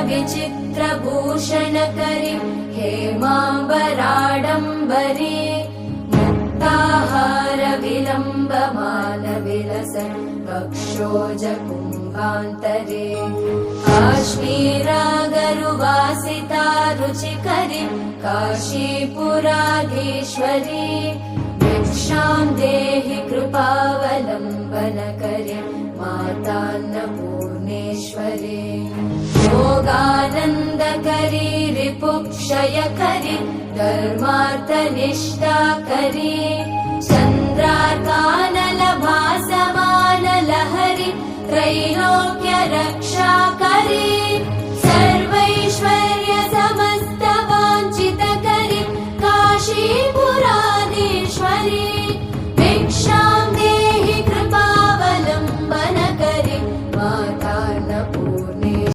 विचित्रभूषणकरि हेमाम्बराडम्बरी मुक्ताहार विलम्बमानविलसन् वक्षोजकुम्भान्तरे काश्मीरागरुवासिता रुचिकरी काशीपुराधीश्वरी भिक्षां देहि कृपावलम्बनकरी मातान्नपूर्णेश्वरी योगानन्दकरी रिपुक्षयकरी धर्मार्थनिष्ठाकरी चन्द्रार्कानलभासमानलहरी त्रैलोक्यरक्षाकरी